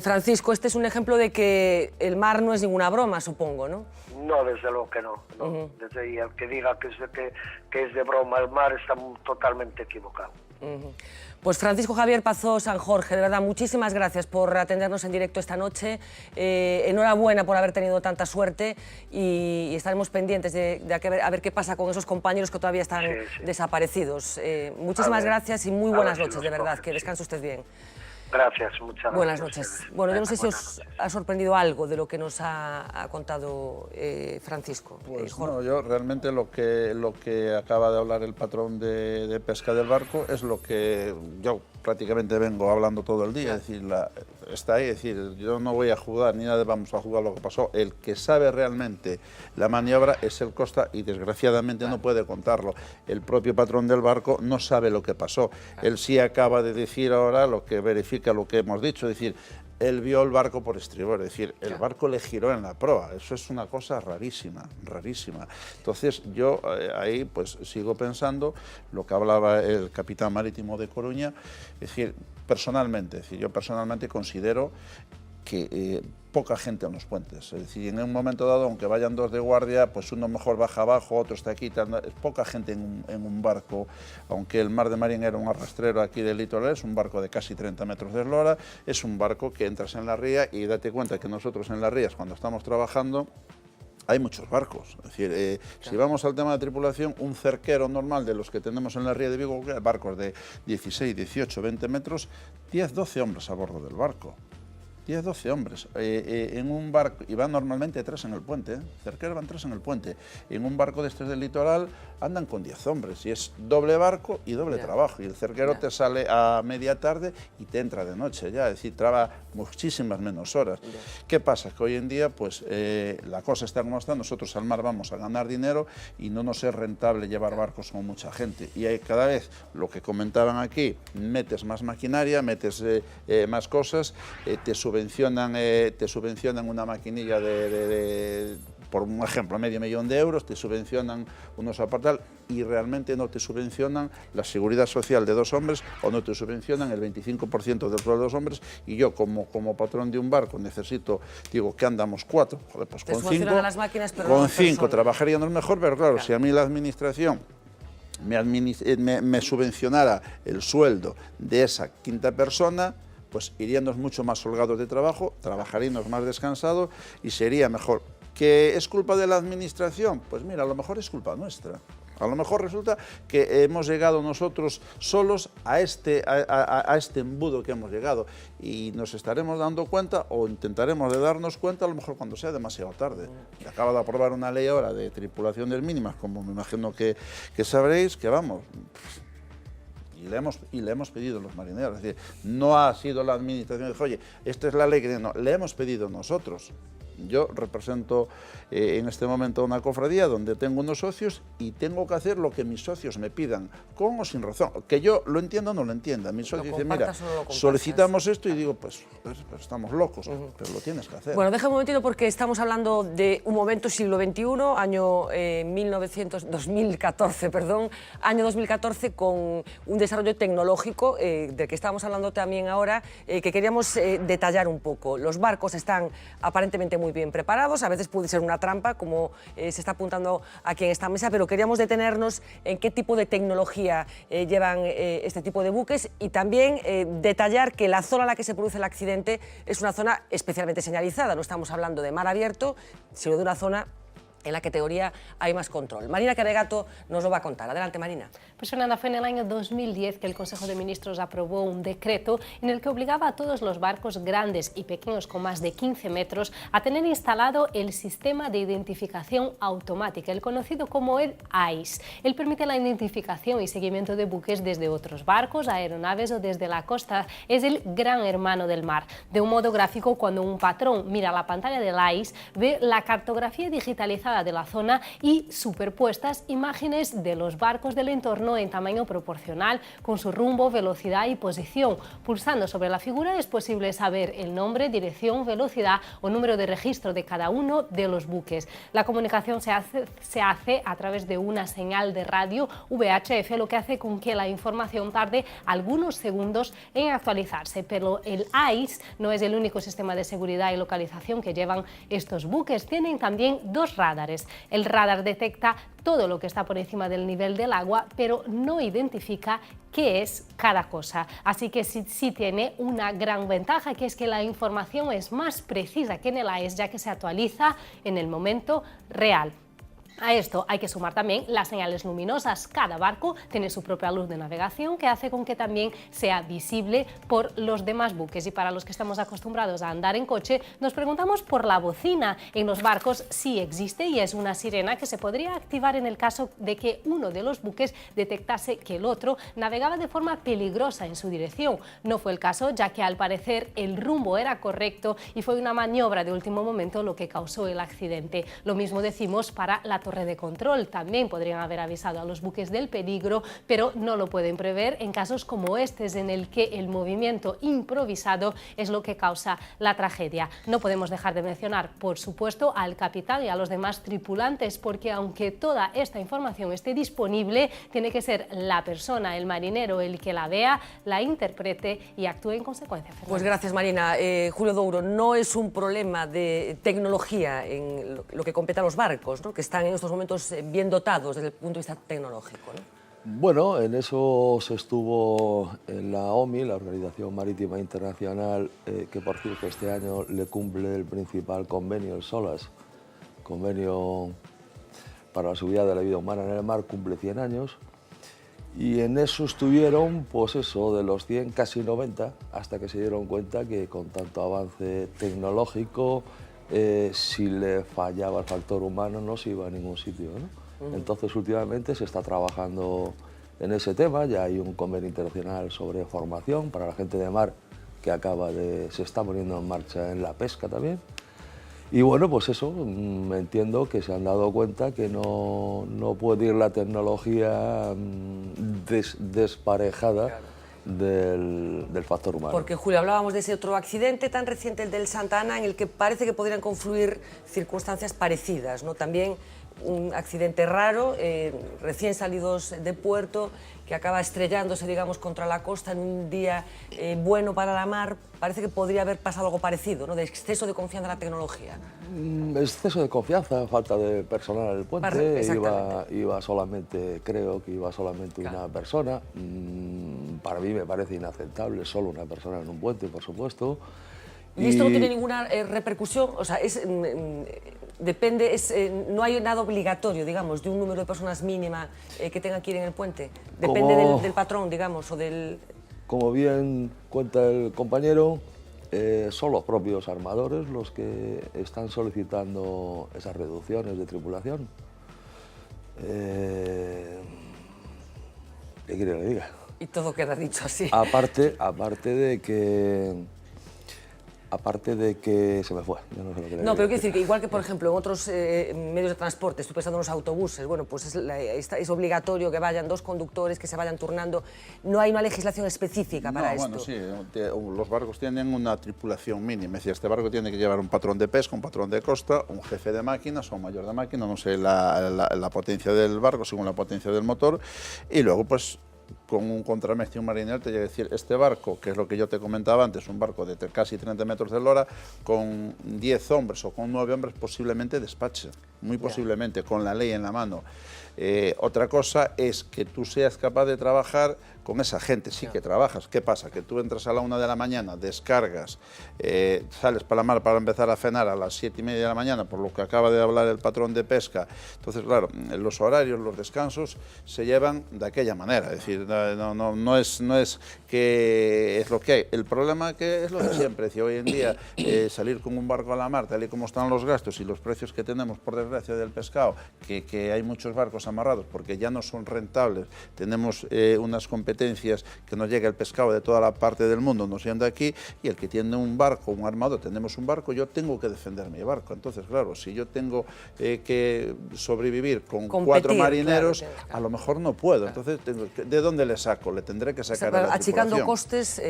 Francisco, este es un ejemplo de que el mar no es ninguna broma, supongo, ¿no? No, desde luego que no. Desde ahí, el que diga que es de broma el mar está totalmente equivocado. Pues Francisco Javier Pazó San Jorge, de verdad, muchísimas gracias por atendernos en directo esta noche. Enhorabuena por haber tenido tanta suerte y estaremos pendientes de a ver qué pasa con esos compañeros que todavía están desaparecidos. Muchísimas gracias y muy buenas noches, de verdad, que descanse usted bien. Gracias, muchas gracias. Buenas noches. Bueno, yo no sé si os ha sorprendido algo de lo que nos ha contado Francisco. Pues no, yo realmente lo que acaba de hablar el patrón de pesca del barco es lo que yo prácticamente vengo hablando todo el día, es decir, está ahí, es decir, yo no voy a jugar ni nada, vamos a jugar lo que pasó. El que sabe realmente la maniobra es el Costa y desgraciadamente no puede contarlo. El propio patrón del barco no sabe lo que pasó. Él sí acaba de decir ahora lo que verifica lo que hemos dicho, es decir, él vio el barco por estribor, es decir, el barco le giró en la proa. Eso es una cosa rarísima, rarísima. Entonces yo ahí pues sigo pensando lo que hablaba el capitán marítimo de Coruña, es decir, personalmente, yo personalmente considero que poca gente en los puentes, es decir, en un momento dado, aunque vayan dos de guardia, pues uno mejor baja abajo, otro está aquí, poca gente en un barco, aunque el Mar de Marín era un arrastrero aquí del litoral, es un barco de casi 30 metros de eslora, es un barco que entras en la ría y date cuenta que nosotros en las rías, cuando estamos trabajando, hay muchos barcos, es decir, si vamos al tema de tripulación, un cerquero normal de los que tenemos en la ría de Vigo, barcos de 16, 18, 20 metros, 10, 12 hombres a bordo del barco. 10, 12 hombres en un barco, y van normalmente 3 en el puente, cerquero van 3 en el puente. En un barco de estos del litoral andan con 10 hombres, y es doble barco y doble trabajo, y el cerquero te sale a media tarde y te entra de noche ya, es decir, trabaja muchísimas menos horas. ¿Qué pasa? Que hoy en día pues la cosa está como está, nosotros al mar vamos a ganar dinero y no nos es rentable llevar barcos con mucha gente, y hay cada vez, lo que comentaban aquí, metes más maquinaria, metes más cosas, te subvencionan una maquinilla por un ejemplo, $500.000 de euros, te subvencionan unos apartados y realmente no te subvencionan la seguridad social de 2 hombres o no te subvencionan el 25% del sueldo de 2 hombres, y yo como patrón de un barco necesito, digo, que andamos 4, joder, pues con 5 trabajaríamos mejor, pero claro, si a mí la administración me subvencionara el sueldo de esa quinta persona, pues iríamos mucho más holgados de trabajo, trabajaríamos más descansados y sería mejor. ¿Que es culpa de la administración? Pues mira, a lo mejor es culpa nuestra. A lo mejor resulta que hemos llegado nosotros solos a este embudo que hemos llegado, y nos estaremos dando cuenta, o intentaremos de darnos cuenta, a lo mejor cuando sea demasiado tarde. Y acaba de aprobar una ley ahora de tripulaciones mínimas, como me imagino que sabréis, que vamos... Y le hemos pedido a los marineros, es decir, no ha sido la administración que dijo, oye, esta es la ley que no, le hemos pedido nosotros. Yo represento en este momento una cofradía donde tengo unos socios y tengo que hacer lo que mis socios me pidan, con o sin razón. Que yo lo entienda o no lo entienda. Mi socio dice, mira, solicitamos esto, y digo, pues estamos locos, pero lo tienes que hacer. Bueno, deja un momentito porque estamos hablando de un momento siglo XXI, año 2014, con un desarrollo tecnológico del que estábamos hablando también ahora, que queríamos detallar un poco. Los barcos están aparentemente muy bien preparados, a veces puede ser una trampa, como se está apuntando aquí en esta mesa, pero queríamos detenernos en qué tipo de tecnología llevan este tipo de buques, y también detallar que la zona en la que se produce el accidente es una zona especialmente señalizada. No estamos hablando de mar abierto, sino de una zona en la que en teoría hay más control. Marina Carregato nos lo va a contar. Adelante, Marina. Pues Fernanda, fue en el año 2010 que el Consejo de Ministros aprobó un decreto en el que obligaba a todos los barcos grandes y pequeños con más de 15 metros a tener instalado el sistema de identificación automática, el conocido como el AIS. Él permite la identificación y seguimiento de buques desde otros barcos, aeronaves o desde la costa. Es el gran hermano del mar. De un modo gráfico, cuando un patrón mira la pantalla del AIS, ve la cartografía digitalizada actualizada de la zona y superpuestas imágenes de los barcos del entorno en tamaño proporcional con su rumbo, velocidad y posición. Pulsando sobre la figura es posible saber el nombre, dirección, velocidad o número de registro de cada uno de los buques. La comunicación se hace a través de una señal de radio VHF, lo que hace con que la información tarde algunos segundos en actualizarse. Pero el ICE no es el único sistema de seguridad y localización que llevan estos buques. Tienen también dos radares. El radar detecta todo lo que está por encima del nivel del agua, pero no identifica qué es cada cosa. Así que sí tiene una gran ventaja, que es que la información es más precisa que en el AES, ya que se actualiza en el momento real. A esto hay que sumar también las señales luminosas. Cada barco tiene su propia luz de navegación que hace con que también sea visible por los demás buques. Y para los que estamos acostumbrados a andar en coche, nos preguntamos por la bocina. En los barcos sí existe y es una sirena que se podría activar en el caso de que uno de los buques detectase que el otro navegaba de forma peligrosa en su dirección. No fue el caso, ya que al parecer el rumbo era correcto y fue una maniobra de último momento lo que causó el accidente. Lo mismo decimos para la torre de control. También podrían haber avisado a los buques del peligro, pero no lo pueden prever en casos como este, en el que el movimiento improvisado es lo que causa la tragedia. No podemos dejar de mencionar, por supuesto, al capitán y a los demás tripulantes, porque aunque toda esta información esté disponible, tiene que ser la persona, el marinero, el que la vea, la interprete y actúe en consecuencia. Fernanda. Pues gracias, Marina. Julio Douro, no es un problema de tecnología en lo que compete a los barcos, ¿no?, que están en estos momentos bien dotados desde el punto de vista tecnológico, ¿no? Bueno, en eso se estuvo en la OMI, la Organización Marítima Internacional, que por cierto este año le cumple el principal convenio, el SOLAS, convenio para la seguridad de la vida humana en el mar, cumple 100 años. Y en eso estuvieron, pues eso, de los 100, casi 90, hasta que se dieron cuenta que con tanto avance tecnológico, si le fallaba el factor humano no se iba a ningún sitio, ¿no? Entonces últimamente se está trabajando en ese tema, ya hay un convenio internacional sobre formación para la gente de mar que se está poniendo en marcha en la pesca también. Y bueno, pues eso, entiendo que se han dado cuenta que no puede ir la tecnología desparejada del factor humano. Porque, Julio, hablábamos de ese otro accidente tan reciente, el del Santa Ana, en el que parece que podrían confluir circunstancias parecidas, ¿no? También un accidente raro, recién salidos de puerto, que acaba estrellándose, digamos, contra la costa en un día bueno para la mar. Parece que podría haber pasado algo parecido, ¿no?, de exceso de confianza en la tecnología. Exceso de confianza, falta de personal en el puente, iba solamente, creo que iba solamente una persona. Para mí me parece inaceptable solo una persona en un puente, por supuesto. ¿Y esto no tiene ninguna repercusión? O sea, depende, no hay nada obligatorio, digamos, de un número de personas mínima que tenga que ir en el puente. Depende del patrón, digamos, o del... Como bien cuenta el compañero, son los propios armadores los que están solicitando esas reducciones de tripulación. ¿Qué quiere que le diga? Y todo queda dicho así. Aparte de que se me fue. Yo no sé lo que no, pero quiero decir que igual que, por ejemplo, en otros medios de transporte, estoy pensando en los autobuses, bueno, pues es obligatorio que vayan dos conductores, que se vayan turnando. No hay una legislación específica para esto. Bueno, sí, los barcos tienen una tripulación mínima. Es decir, este barco tiene que llevar un patrón de pesca, un patrón de costa, un jefe de máquinas o un mayor de máquina, no sé la potencia del barco según la potencia del motor, y luego, pues, con un contramestre y un marinero te llega a decir, este barco, que es lo que yo te comentaba antes, un barco de casi 30 metros de lora, con 10 hombres o con 9 hombres posiblemente despache, muy posiblemente, con la ley en la mano. Otra cosa es que tú seas capaz de trabajar con esa gente, sí que trabajas. ¿Qué pasa? Que tú entras a la 1 de la mañana, descargas, sales para la mar para empezar a cenar a las 7:30 de la mañana, por lo que acaba de hablar el patrón de pesca. Entonces, claro, los horarios, los descansos se llevan de aquella manera. Es decir, sea, no es que es lo que hay. El problema que es lo de siempre, es decir, hoy en día salir con un barco a la mar, tal y como están los gastos y los precios que tenemos, por desgracia, del pescado, que hay muchos barcos amarrados porque ya no son rentables, tenemos unas competencias que nos llega el pescado de toda la parte del mundo, nos llega de aquí, y el que tiene un barco, un armador, tenemos un barco, yo tengo que defender mi barco. Entonces, claro, si yo tengo que sobrevivir con competir, 4 marineros, claro, a lo mejor no puedo. Entonces, ¿de dónde le saco? Le tendré que sacar a la achicando costes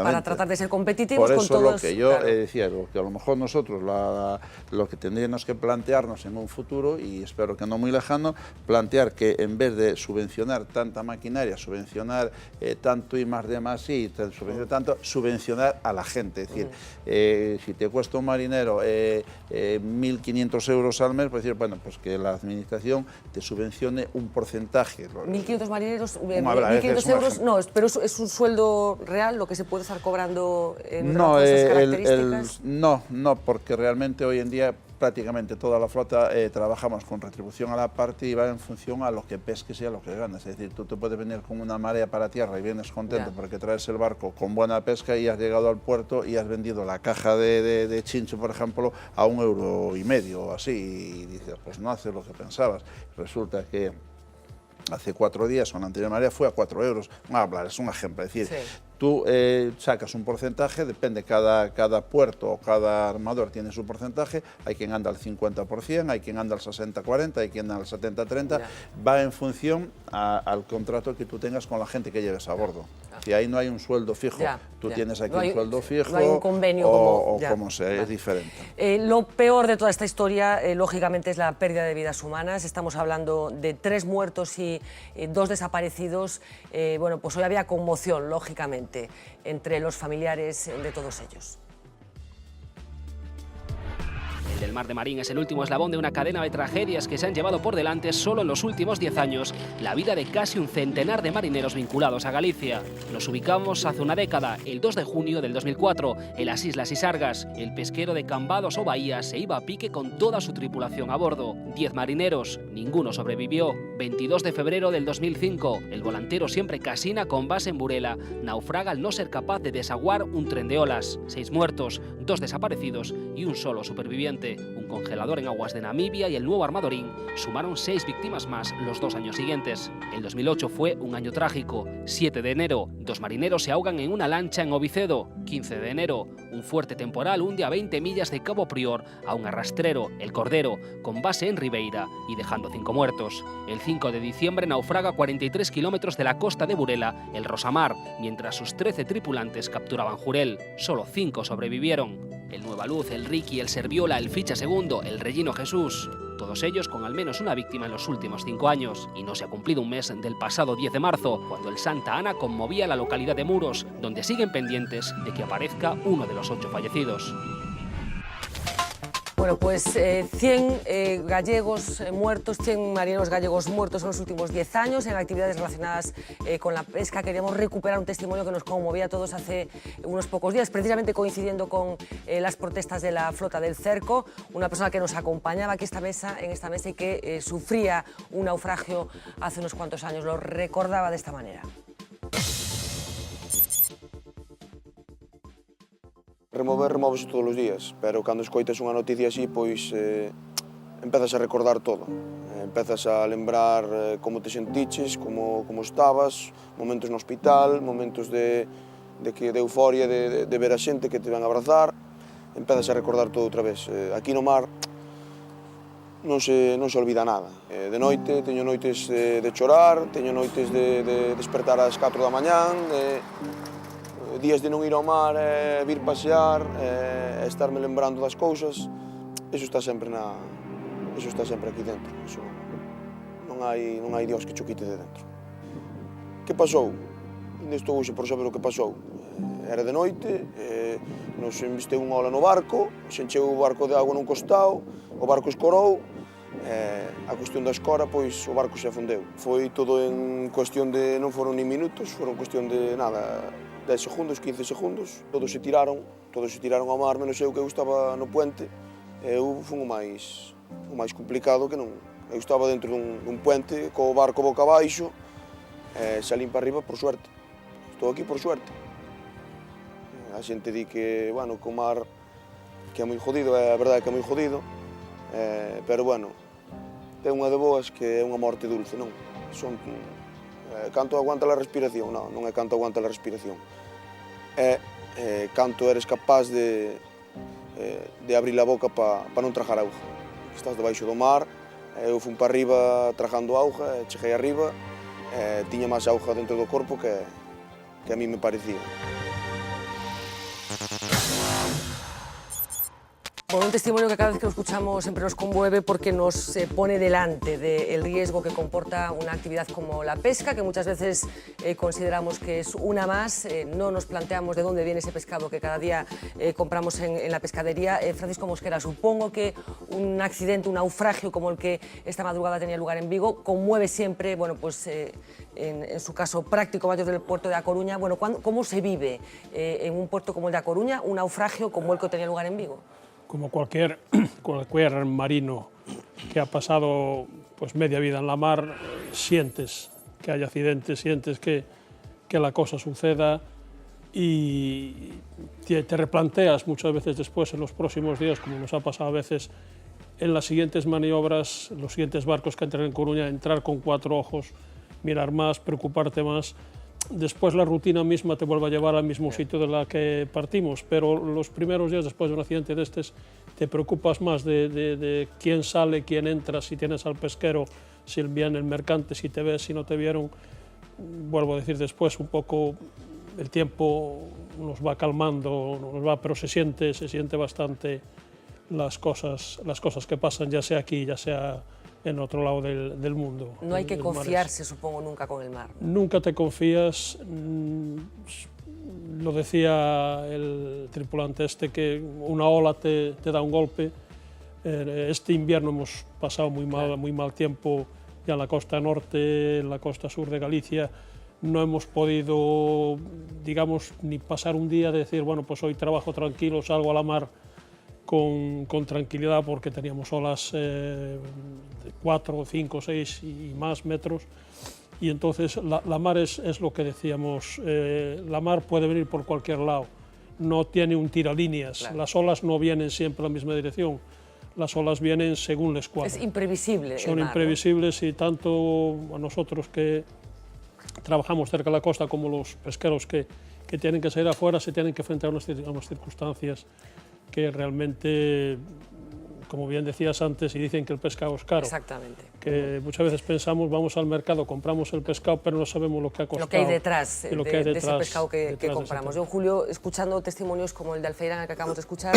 para tratar de ser competitivos con todos. Por eso lo que yo decía, que a lo mejor nosotros lo que tendríamos que plantearnos en un futuro, y espero que no muy lejano, plantear que en vez de subvencionar tanta maquinaria, subvencionar tanto I más D más I, subvencionar a la gente. Es decir, si te cuesta un marinero 1.500 euros al mes, pues decir, bueno, pues que la administración te subvencione un porcentaje. 1.500 marineros, 1.500 euros, no, pero es un sueldo real lo que se puede estar cobrando en esas características. No, porque realmente hoy en día prácticamente toda la flota trabajamos con retribución a la parte y va en función a lo que pesques y a lo que ganas. Es decir, tú te puedes venir con una marea para tierra y vienes contento porque traes el barco con buena pesca y has llegado al puerto y has vendido la caja de chinche, por ejemplo, a 1,5 € o así, y dices, pues no haces lo que pensabas. Resulta que hace 4 días, o en la anterior marea, fue a 4 euros. Es un ejemplo, es decir, tú sacas un porcentaje, depende, cada puerto o cada armador tiene su porcentaje, hay quien anda al 50%, hay quien anda al 60-40, hay quien anda al 70-30, va en función al contrato que tú tengas con la gente que lleves a bordo. Si ahí no hay un sueldo fijo, tú tienes aquí un sueldo fijo, no hay un convenio como sea, es diferente. Lo peor de toda esta historia, lógicamente, es la pérdida de vidas humanas. Estamos hablando de 3 muertos y 2 desaparecidos. Bueno, pues hoy había conmoción, lógicamente, entre los familiares de todos ellos. El del Mar de Marín es el último eslabón de una cadena de tragedias que se han llevado por delante solo en los últimos 10 años la vida de casi un centenar de marineros vinculados a Galicia. Nos ubicamos hace una década, el 2 de junio del 2004, en las Islas Isargas. El pesquero de Cambados o Bahía se iba a pique con toda su tripulación a bordo. 10 marineros, ninguno sobrevivió. 22 de febrero del 2005, el volantero siempre casina con base en Burela naufraga al no ser capaz de desaguar un tren de olas. 6 muertos, 2 desaparecidos y un solo superviviente. Un congelador en aguas de Namibia y el nuevo Armadorín sumaron 6 víctimas más los 2 años siguientes. El 2008 fue un año trágico. 7 de enero, 2 marineros se ahogan en una lancha en Ovicedo. 15 de enero, un fuerte temporal hunde a 20 millas de Cabo Prior a un arrastrero, el Cordero, con base en Ribeira y dejando 5 muertos. El 5 de diciembre naufraga a 43 kilómetros de la costa de Burela el Rosamar, mientras sus 13 tripulantes capturaban Jurel. Solo 5 sobrevivieron. El Nueva Luz, el Ricky, el Serviola, el Ficha Segundo, el Rellino Jesús. Todos ellos con al menos una víctima en los últimos 5 años. Y no se ha cumplido un mes del pasado 10 de marzo, cuando el Santa Ana conmovía la localidad de Muros, donde siguen pendientes de que aparezca uno de los 8 fallecidos. Bueno, pues 100 gallegos muertos, 100 marineros gallegos muertos en los últimos 10 años en actividades relacionadas con la pesca. Queríamos recuperar un testimonio que nos conmovía a todos hace unos pocos días, precisamente coincidiendo con las protestas de la flota del cerco. Una persona que nos acompañaba aquí en esta mesa y que sufría un naufragio hace unos cuantos años. Lo recordaba de esta manera. Removese todos os días, pero cando escoitas unha noticia así, pois empezas a recordar todo. Empezas a lembrar como te sentiches, como estabas, momentos no hospital, momentos de euforia, de ver a xente que te van a abrazar. Empezas a recordar todo outra vez. Aquí no mar non se olvida nada. De noite, teño noites de chorar, teño noites de despertar ás 4 da mañán, días de non ir ao mar, vir pasear, estarme lembrando das cousas. Eso está sempre aquí dentro. Eso non hai Dios que cho quite de dentro. Que pasou? Ainda estou hoxe por saber o que pasou. Era de noite, nos embisteu unha ola no barco, se encheu o barco de agua nun costado, o barco escorou, a cuestión da escora, pois o barco se afundeu. Foi todo en cuestión de, non foron ni minutos, foron cuestión de nada, 10 segundos, 15 segundos, todos se tiraron ao mar, menos eu que eu estaba no puente. Eu fui o máis complicado que non. Eu estaba dentro dun puente, co barco boca abaixo, salín para arriba por suerte. Estou aquí por suerte. A xente di que, bueno, que o mar que é moi jodido, é a verdade que é moi jodido, pero, bueno, ten unha de boas que é unha morte dulce, non? Son canto aguanta a respiración, non é canto aguanta a respiración. É canto eres capaz de abrir a boca para non tragar auga. Estás debaixo do mar, eu fui para arriba tragando auga, cheguei arriba, tiña máis auga dentro do corpo que a mí me parecía. Bueno, un testimonio que cada vez que lo escuchamos siempre nos conmueve porque nos pone delante del riesgo que comporta una actividad como la pesca, que muchas veces consideramos que es una más, no nos planteamos de dónde viene ese pescado que cada día compramos en la pescadería. Francisco Mosquera, supongo que un accidente, un naufragio como el que esta madrugada tenía lugar en Vigo, conmueve siempre, bueno, pues en su caso práctico mayor del puerto de A Coruña. Bueno, ¿cómo se vive en un puerto como el de A Coruña un naufragio como el que tenía lugar en Vigo? Como cualquier marino que ha pasado pues media vida en la mar, sientes que hay accidentes, sientes que la cosa suceda y te replanteas muchas veces después, en los próximos días, como nos ha pasado a veces, en las siguientes maniobras, los siguientes barcos que entran en Coruña, entrar con 4 ojos, mirar más, preocuparte más. Después la rutina misma te vuelve a llevar al mismo sitio de la que partimos, pero los primeros días después de un accidente de estos te preocupas más de quién sale, quién entra, si tienes al pesquero, si viene el mercante, si te ves, si no te vieron. Vuelvo a decir después, un poco el tiempo nos va calmando, pero se siente bastante las cosas que pasan, ya sea aquí, ya sea en otro lado del mundo. No hay que confiarse, supongo, nunca con el mar. Nunca te confías. Lo decía el tripulante que una ola te da un golpe. Este invierno hemos pasado muy mal tiempo ya en la costa norte, en la costa sur de Galicia. No hemos podido, digamos, ni pasar un día de decir, bueno, pues hoy trabajo tranquilo, salgo a la mar con tranquilidad, porque teníamos olas de 4, 5, 6 y más metros. Y entonces la mar es lo que decíamos, la mar puede venir por cualquier lado, no tiene un tiralíneas, claro. Las olas no vienen siempre en la misma dirección, las olas vienen según les cuadra. Es imprevisible. Son imprevisibles, ¿no? Y tanto a nosotros que trabajamos cerca de la costa como los pesqueros que tienen que salir afuera se tienen que enfrentar a unas circunstancias que realmente, como bien decías antes, y dicen que el pescado es caro. Exactamente. Que muchas veces pensamos, vamos al mercado, compramos el pescado, pero no sabemos lo que ha costado. Lo que hay detrás, de ese pescado que compramos. Yo, Julio, escuchando testimonios como el de Alfeirán, que acabamos de escuchar,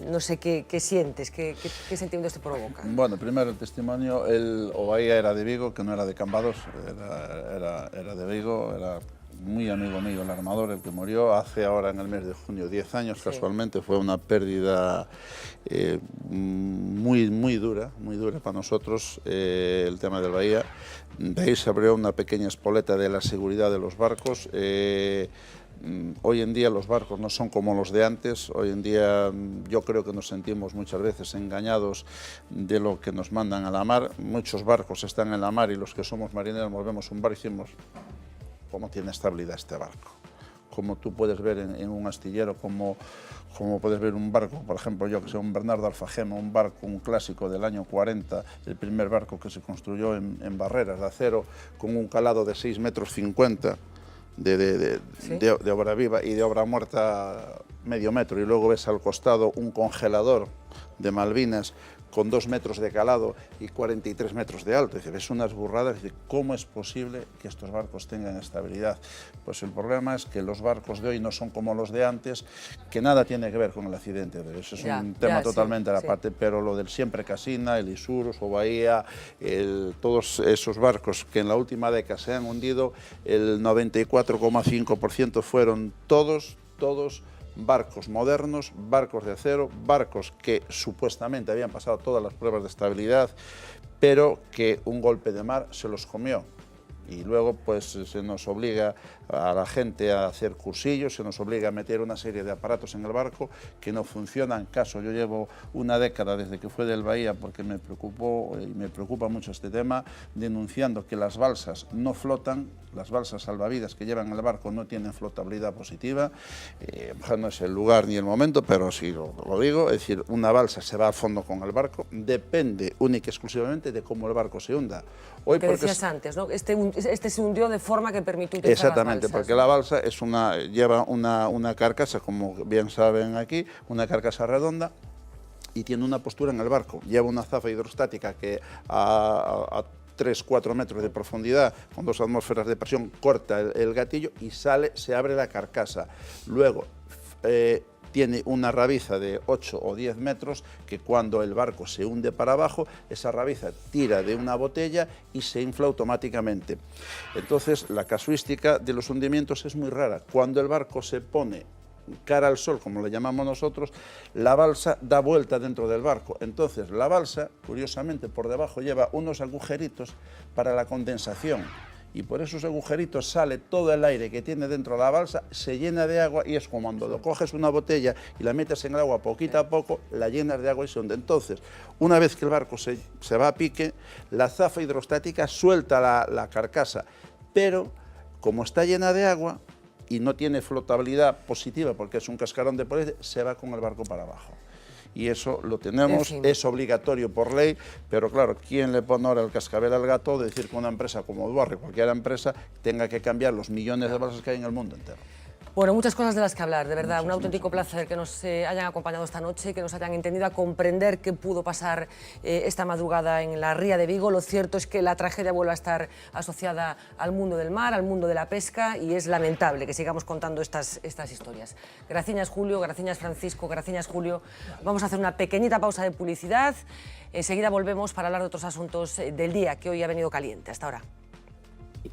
no sé qué sientes, qué sentimientos te provoca. Bueno, primero el testimonio, el Bahía era de Vigo, que no era de Cambados, era de Vigo, era muy amigo mío, el armador, el que murió hace ahora en el mes de junio, 10 años, sí. Casualmente. Fue una pérdida muy dura para nosotros, el tema del Bahía. De ahí se abrió una pequeña espoleta de la seguridad de los barcos. Hoy en día los barcos no son como los de antes. Hoy en día yo creo que nos sentimos muchas veces engañados de lo que nos mandan a la mar. Muchos barcos están en la mar y los que somos marineros nos vemos un barco y decimos, cómo tiene estabilidad este barco. Como tú puedes ver en un astillero, como puedes ver un barco, por ejemplo, yo que sé, un Bernardo Alfagema, un barco, un clásico del año 40, el primer barco que se construyó en barreras de acero, con un calado de 6,50 m de obra viva y de obra muerta medio metro, y luego ves al costado un congelador de Malvinas con 2 metros de calado y 43 metros de alto. Es decir, ves unas burradas. ¿Cómo es posible que estos barcos tengan estabilidad? Pues el problema es que los barcos de hoy no son como los de antes, que nada tiene que ver con el accidente. Eso es un tema totalmente aparte, pero lo del Siempre Casina, el Isurus o Bahía, todos esos barcos que en la última década se han hundido, el 94,5% fueron todos barcos modernos, barcos de acero, barcos que supuestamente habían pasado todas las pruebas de estabilidad, pero que un golpe de mar se los comió. Y luego pues se nos obliga a la gente a hacer cursillos, se nos obliga a meter una serie de aparatos en el barco que no funcionan. Caso, yo llevo una década desde que fue del Bahía, porque me preocupó y me preocupa mucho este tema, denunciando que las balsas no flotan, las balsas salvavidas que llevan el barco no tienen flotabilidad positiva. No es el lugar ni el momento, pero sí lo digo, es decir, una balsa se va a fondo con el barco, depende única y exclusivamente de cómo el barco se hunda. Hoy que decías antes, ¿no? Este se hundió de forma que permitió utilizar exactamente, las balsas, porque la balsa es lleva una carcasa, como bien saben aquí, una carcasa redonda, y tiene una postura en el barco. Lleva una zafa hidrostática que a 3-4 metros de profundidad, con 2 atmósferas de presión, corta el gatillo y se abre la carcasa. Luego tiene una rabiza de 8 o 10 metros que cuando el barco se hunde para abajo, esa rabiza tira de una botella y se infla automáticamente. Entonces, la casuística de los hundimientos es muy rara. Cuando el barco se pone cara al sol, como le llamamos nosotros, la balsa da vuelta dentro del barco. Entonces, la balsa, curiosamente, por debajo lleva unos agujeritos para la condensación. Y por esos agujeritos sale todo el aire que tiene dentro de la balsa, se llena de agua y es como cuando coges una botella y la metes en el agua poquito a poco, la llenas de agua y se hunde. Entonces, una vez que el barco se va a pique, la zafa hidrostática suelta la carcasa, pero como está llena de agua y no tiene flotabilidad positiva porque es un cascarón de poliéster, se va con el barco para abajo. Y eso lo tenemos, es obligatorio por ley, pero claro, ¿quién le pone ahora el cascabel al gato de decir que una empresa como Duarre, cualquier empresa, tenga que cambiar los millones de balsas que hay en el mundo entero? Bueno, muchas cosas de las que hablar, de verdad. Un auténtico placer que nos hayan acompañado esta noche, que nos hayan entendido a comprender qué pudo pasar esta madrugada en la ría de Vigo. Lo cierto es que la tragedia vuelve a estar asociada al mundo del mar, al mundo de la pesca, y es lamentable que sigamos contando estas historias. Gracias, Julio, gracias, Francisco, gracias, Julio. Vamos a hacer una pequeñita pausa de publicidad. Enseguida volvemos para hablar de otros asuntos del día, que hoy ha venido caliente. Hasta ahora.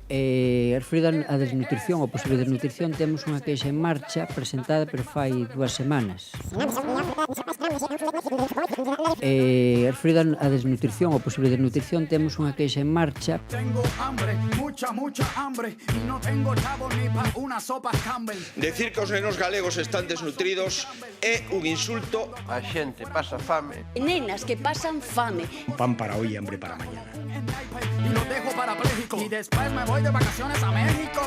Referido a desnutrición ou posible desnutrición, temos unha queixa en marcha presentada pero fai 2 semanas. Referido a desnutrición ou posible desnutrición, temos unha queixa en marcha. Tengo hambre, mucha hambre, y no tengo chavo ni pa una sopa Campbell. Decir que os nenos galegos están desnutridos é un insulto. A xente pasa fame. Nenas que pasan fame. Un pan para hoy y hambre para mañana. Y los dejo parapléjico y después me voy de vacaciones a México.